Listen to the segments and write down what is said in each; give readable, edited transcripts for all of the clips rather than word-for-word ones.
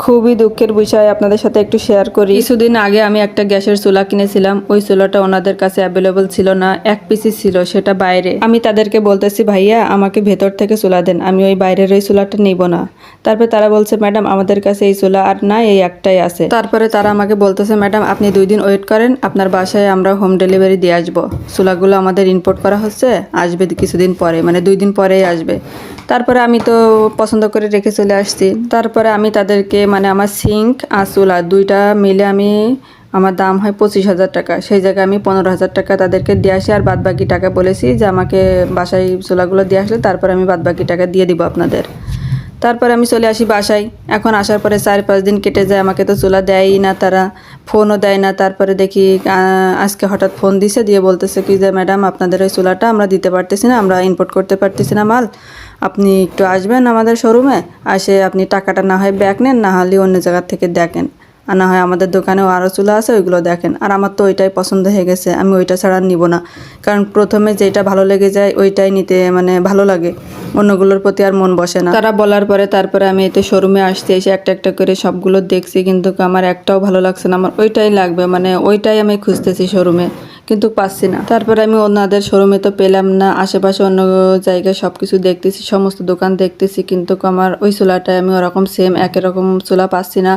খুবই দুঃখের বিষয় আপনাদের সাথে একটু শেয়ার করি। কিছুদিন আগে আমি একটা গ্যাসের চুলা কিনেছিলাম। ওই চুলাটা ওনাদের কাছে অ্যাভেলেবল ছিল না, এক পিসই ছিল, সেটা বাইরে। আমি তাদেরকে বলতেছি ভাইয়া আমাকে ভেতর থেকে চুলা দেন, আমি ওই বাইরের ওই চুলাটা নিব না। তারপরে তারা বলছে ম্যাডাম আমাদের কাছে এই চুলা আর না, এই একটাই আছে। তারপরে তারা আমাকে বলতেছে ম্যাডাম আপনি 2 দিন ওয়েট করেন, আপনার বাসায় আমরা হোম ডেলিভারি দিয়ে আসবো। চুলাগুলো আমাদের ইম্পোর্ট করা হচ্ছে, আসবে কিছুদিন পরে, মানে 2 দিন পরেই আসবে। তারপরে আমি তো পছন্দ করে রেখে চলে আসছি। তারপরে আমি তাদেরকে মানে আমার সিঙ্ক আর চুলা দুইটা মিলে আমার দাম হয় 25,000 টাকা। সেই জায়গায় আমি 15,000 টাকা তাদেরকে দিয়ে আসি, আর বাদবাকি টাকা বলেছি যে আমাকে বাসায় চুলাগুলো দিয়ে আসলে তারপরে আমি বাদবাকি টাকা দিয়ে দিব আপনাদের। তারপরে আমি চলে আসি বাসায়। এখন আসার পরে 4-5 দিন কেটে যায়, আমাকে তো চুলা দেয়ই না, তারা ফোনও দেয় না। তারপরে দেখি আজকে হঠাৎ ফোন দিছে, দিয়ে বলতেছে কি যে ম্যাডাম আপনাদের ওই চুলাটা আমরা দিতে পারতেছি না, আমরা ইম্পোর্ট করতে পারতেছি না মাল, আপনি একটু আসবেন আমাদের শোরুমে, আসে আপনি টাকাটা না হয় ব্যাক নেন, না হলে অন্য জায়গা থেকে দেখেন, আর না হয় আমাদের দোকানেও আরও চুলা আছে ওইগুলো দেখেন। আর আমার তো ওইটাই পছন্দ হয়ে গেছে, আমি ওইটা ছাড়া নিব না, কারণ প্রথমে যেটা ভালো লেগে যায় ওইটাই নিতে মানে ভালো লাগে, অন্যগুলোর প্রতি আর মন বসে না। তারা বলার পরে তারপরে আমি এতে শোরুমে আসতে এসে একটা একটা করে সবগুলো দেখছি, কিন্তু আমার একটাও ভালো লাগছে না, আমার ওইটাই লাগবে, মানে ওইটাই আমি খুঁজতেছি শোরুমে, কিন্তু পাচ্ছি না। তারপরে আমি ওনাদের শোরুমে তো পেলাম না, আশেপাশে অন্য জায়গায় সব কিছু দেখতেছি, সমস্ত দোকান দেখতেছি, কিন্তু আমার ওই চুলাটায় আমি ওরকম সেম একই রকম চুলা পাচ্ছি না।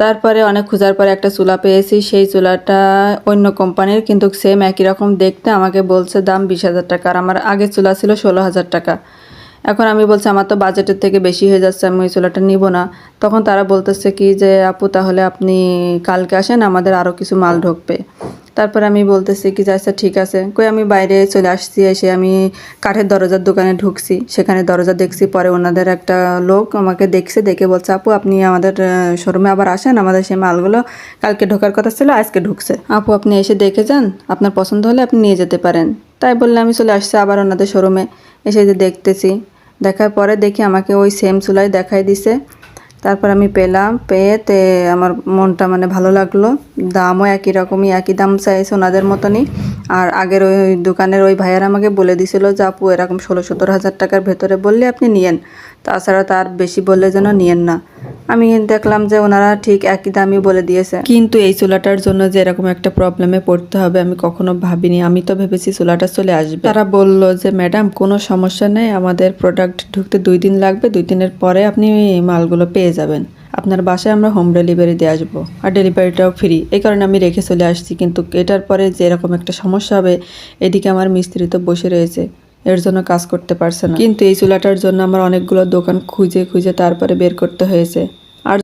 তারপরে অনেক খোঁজার পরে একটা চুলা পেয়েছি, সেই চুলাটা অন্য কোম্পানির, কিন্তু সেম একই রকম দেখতে। আমাকে বলছে দাম 20,000 টাকা, আর আমার আগের চুলা ছিল 16,000 টাকা। এখন আমি বলছি আমার তো বাজেটের থেকে বেশি হয়ে যাচ্ছে, আমি ওই চুলাটা নিব না। তখন তারা বলতেছে কি যে আপু তাহলে আপনি কালকে আসেন, আমাদের আরও কিছু মাল ঢুকবে। তারপরে আমি বলতেছি কি যে আচ্ছা ঠিক আছে। আমি বাইরে চলে আসছি, এসে আমি কাঠের দরজার দোকানে ঢুকছি, সেখানে দরজা দেখছি। পরে ওনাদের একটা লোক আমাকে দেখছে, দেখে বলছে আপু আপনি আমাদের শোরুমে আবার আসেন, আমাদের সেই মালগুলো কালকে ঢোকার কথা ছিল, আজকে ঢুকছে, আপু আপনি এসে দেখে যান, আপনার পছন্দ হলে আপনি নিয়ে যেতে পারেন। তাই বললে আমি চলে আসছি আবার ওনাদের শোরুমে, এসে যে দেখতেছি, দেখার পরে দেখি আমাকে ওই সেম চুলাই দেখাই দিছে। তারপর আমি পেলাম, পেয়েতে আমার মনটা মানে ভালো লাগলো। দামও একই রকমই, একই দাম চাইছে ওনাদের মতনই। আর আগের ওই দোকানের ওই ভাইয়ার আমাকে বলে দিছিল যে আপু এরকম 16-17 হাজার টাকার ভেতরে বললে আপনি নিয়েন, তাছাড়া তার বেশি বললে যেন নিয়েন না। আমি দেখলাম যে ওনারা ঠিক একই দামই বলে দিয়েছে, কিন্তু এই চুলাটার জন্য যে এরকম একটা প্রবলেমে পড়তে হবে আমি কখনো ভাবিনি। আমি তো ভেবেছি চুলাটা চলে আসবে। তারা বলল যে ম্যাডাম কোনো সমস্যা নেই, আমাদের প্রোডাক্ট ঢুকতে 2 দিন লাগবে, 2 দিনের পরে আপনি মালগুলো পেয়ে যাবেন, আপনার বাসায় আমরা হোম ডেলিভারি দিয়ে আসবো, আর ডেলিভারিটাও ফ্রি। এই কারণে আমি রেখে চলে আসছি। কিন্তু এটার পরে যে এরকম একটা সমস্যা হবে, এদিকে আমার মিস্ত্রি তো বসে রয়েছে, এর জন্য কাজ করতে পারছে না। কিন্তু এই চুলাটার জন্য আমার অনেকগুলো দোকান খুঁজে খুঁজে তারপরে বের করতে হয়েছে।